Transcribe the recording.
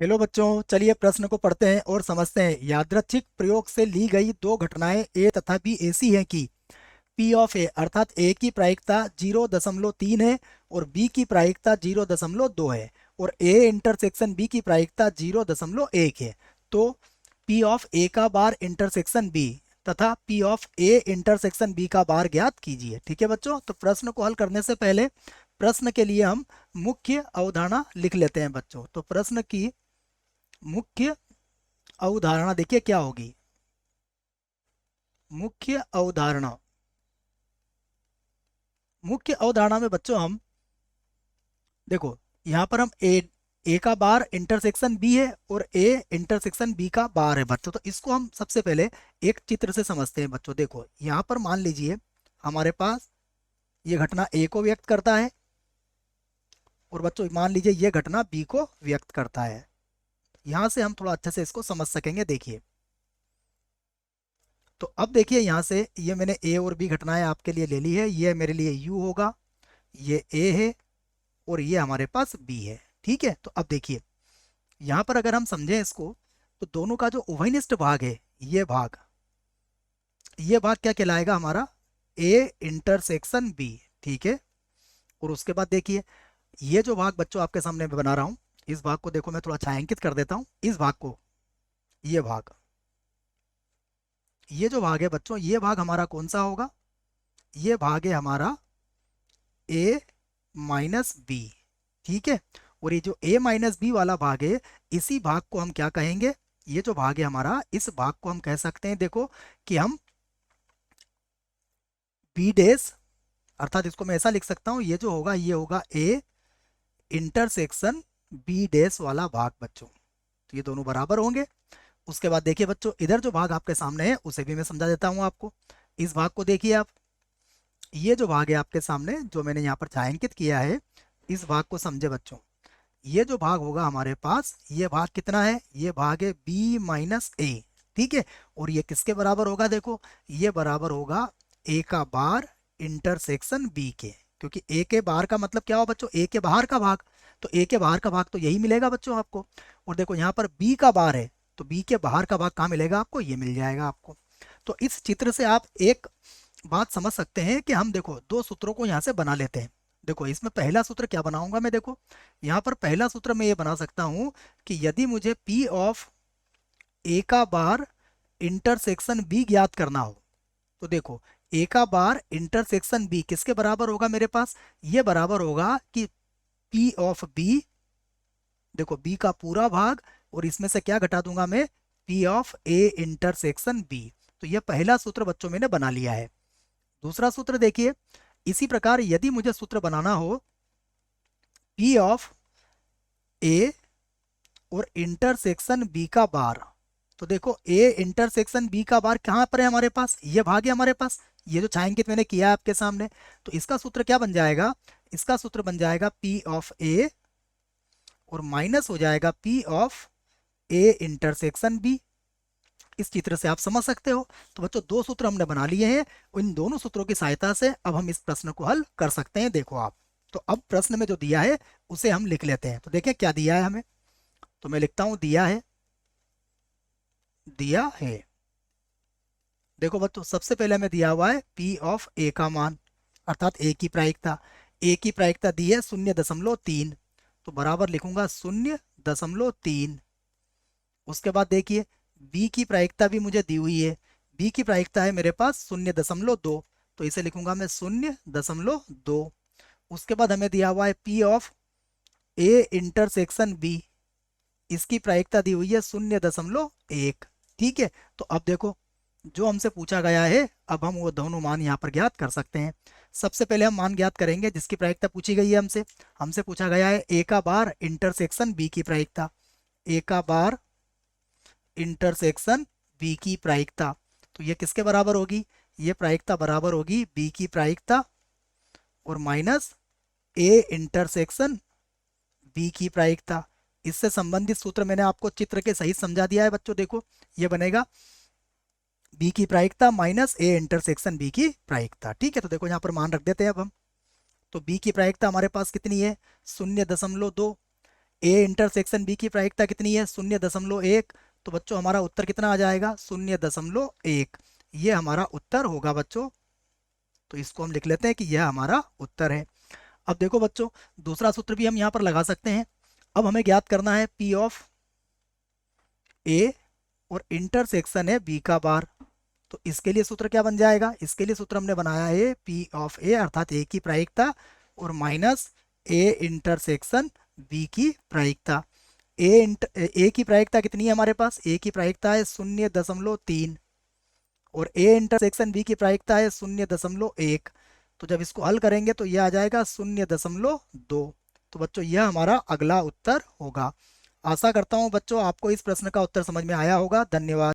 Hello बच्चों, चलिए प्रश्न को पढ़ते हैं और समझते हैं। यादृच्छिक प्रयोग से ली गई दो घटनाएं ए तथा बी ऐसी हैं कि पी ऑफ ए अर्थात ए की प्रायिकता 0.3 है और बी की प्रायिकता 0.2 है और ए इंटरसेक्शन बी की प्रायिकता 0.1 है। तो पी ऑफ ए का बार इंटरसेक्शन बी तथा P of A intersection B का बार ज्ञात कीजिए। ठीक है बच्चों, तो प्रश्न को हल करने से पहले प्रश्न के लिए हम मुख्य अवधारणा लिख लेते हैं बच्चों। तो प्रश्न की मुख्य अवधारणा देखिए क्या होगी। मुख्य अवधारणा, मुख्य अवधारणा में बच्चों हम देखो, यहाँ पर हम ए का बार इंटरसेक्शन बी है और ए इंटरसेक्शन बी का बार है बच्चों। तो इसको हम सबसे पहले एक चित्र से समझते हैं बच्चों। देखो यहाँ पर मान लीजिए हमारे पास ये घटना ए को व्यक्त करता है और बच्चों मान लीजिए ये घटना बी को व्यक्त करता है। यहाँ से हम थोड़ा अच्छे से इसको समझ सकेंगे। देखिए, तो अब देखिए यहाँ से ये मैंने ए और बी घटनाएं आपके लिए ले ली है। ये मेरे लिए यू होगा, ये ए है और ये हमारे पास बी है। ठीक है, तो अब देखिए यहाँ पर अगर हम समझें इसको, तो दोनों का जो उभयनिष्ठ भाग है, ये भाग क्या कहलाएगा हमारा, ए इंटरसेक्शन बी। ठीक है, और उसके बाद देखिए ये जो भाग बच्चों आपके सामने मैं बना रहा हूँ, इस भाग को देखो मैं थोड़ा छायांकित कर देता हूँ। इस भाग को, ये भाग, ये जो भाग है बच्चों, ये भाग हमारा कौन सा होगा, ये भाग है हमारा ए माइनस बी। ठीक है, और ये जो ए माइनस बी वाला भाग है, इसी भाग को हम क्या कहेंगे, ये जो भाग है हमारा, इस भाग को हम कह सकते हैं देखो कि हम बी डैश, अर्थात इसको मैं ऐसा लिख सकता हूँ, ये जो होगा ये होगा ए इंटरसेक्शन बी डैश वाला भाग बच्चों। तो ये दोनों बराबर होंगे। उसके बाद देखिए बच्चों, इधर जो भाग आपके सामने है उसे भी मैं समझा देता हूँ आपको। इस भाग को देखिए आप, ये जो भाग है आपके सामने जो मैंने यहाँ पर छायांकित किया है, इस भाग को समझे बच्चों। ये जो भाग होगा हमारे पास, ये भाग कितना है, ये भाग है बी माइनस ए। ठीक है, और ये किसके बराबर होगा, देखो ये बराबर होगा ए का बार इंटरसेक्शन बी के। क्योंकि ए के बाहर का मतलब क्या हो बच्चों, ए के बाहर का भाग। तो ए के बाहर का भाग तो यही मिलेगा बच्चों आपको। और देखो यहाँ पर बी का बार है, तो बी के बाहर का भाग कहाँ मिलेगा आपको, ये मिल जाएगा आपको। तो इस चित्र से आप एक बात समझ सकते हैं कि हम देखो दो सूत्रों को यहाँ से बना लेते हैं। देखो इसमें पहला सूत्र क्या बनाऊंगा मैं, देखो यहाँ पर पहला सूत्र मैं ये बना सकता हूँ कि यदि मुझे P ऑफ ए का बार इंटरसेक्शन बी ज्ञात करना हो, तो देखो ए का बार इंटरसेक्शन बी किसके बराबर होगा मेरे पास, ये बराबर होगा कि P ऑफ बी, देखो बी का पूरा भाग और इसमें से क्या घटा दूंगा मैं, P of A intersection B. तो ये पहला सूत्र बच्चों मैंने बना लिया है। दूसरा सूत्र देखिए, इसी प्रकार यदि मुझे सूत्र बनाना हो P ऑफ ए और इंटरसेक्शन बी का बार, तो देखो ए इंटरसेक्शन बी का बार कहाँ पर है हमारे पास, ये भाग है हमारे पास, ये जो छायांकित मैंने किया है आपके सामने। तो इसका सूत्र क्या बन जाएगा, इसका सूत्र बन जाएगा P ऑफ ए और माइनस हो जाएगा P of A intersection B. इस चित्र से आप समझ सकते हो। तो बच्चों दो सूत्र हमने बना लिए हैं, इन दोनों सूत्रों की सहायता से अब हम इस प्रश्न को हल कर सकते हैं। देखो आप, तो अब प्रश्न में जो दिया है उसे हम लिख लेते हैं। तो देखिए क्या दिया है हमें, तो मैं लिखता हूं दिया है, दिया है। देखो बच्चों सबसे पहले हमें दिया हुआ है P ऑफ ए का मान, अर्थात ए की प्रायिकता। ए की प्रायिकता दी है 0.3, तो बराबर लिखूंगा 0.3। उसके बाद देखिए बी की प्रायिकता भी मुझे दी हुई है, बी की प्रायिकता है मेरे पास 0.2, तो इसे लिखूंगा मैं 0.2। उसके बाद हमें दिया हुआ है P of A intersection B, इसकी प्रायिकता दी हुई है 0.1। ठीक है, तो अब देखो जो हमसे पूछा गया है, अब हम वो दोनों मान यहाँ पर ज्ञात कर सकते हैं। सबसे पहले हम मान ज्ञात करेंगे जिसकी प्रायिकता पूछी गई है हमसे। हमसे पूछा गया है ए का बार इंटरसेक्शन बी की प्रायिकता, ए का बार इंटरसेक्शन बी की प्रायिकता। तो ये किसके बराबर होगी, ये प्रायिकता बराबर होगी बी की प्रायिकता और माइनस ए इंटरसेक्शन बी की प्रायिकता। इससे संबंधित सूत्र मैंने आपको चित्र के सहित समझा दिया है बच्चों। देखो ये बनेगा बी की प्रायिकता माइनस ए इंटरसेक्शन बी की प्रायिकता। ठीक है, तो देखो यहाँ पर मान रख देते हैं अब हम। तो बी की प्रायिकता हमारे पास कितनी है, 0.2। ए इंटरसेक्शन बी की प्रायिकता कितनी है 0.1, तो बच्चों हमारा उत्तर कितना आ जाएगा 0.1। ये हमारा उत्तर होगा बच्चों। तो इसको हम लिख लेते हैं कि यह हमारा उत्तर है। अब देखो बच्चों, दूसरा सूत्र भी हम यहाँ पर लगा सकते हैं। अब हमें ज्ञात करना है पी ऑफ ए और इंटरसेक्शन है बी का बार। तो इसके लिए सूत्र क्या बन जाएगा, इसके लिए सूत्र हमने बनाया है पी ऑफ ए अर्थात ए की प्रायिकता और माइनस ए इंटरसेक्शन बी की प्रायिकता। ए की प्रायिकता कितनी है हमारे पास, ए की प्रायिकता है 0.3 और ए इंटरसेक्शन बी की प्रायिकता है 0.1। तो जब इसको हल करेंगे तो यह आ जाएगा 0.2। तो बच्चों यह हमारा अगला उत्तर होगा। आशा करता हूँ बच्चों आपको इस प्रश्न का उत्तर समझ में आया होगा। धन्यवाद।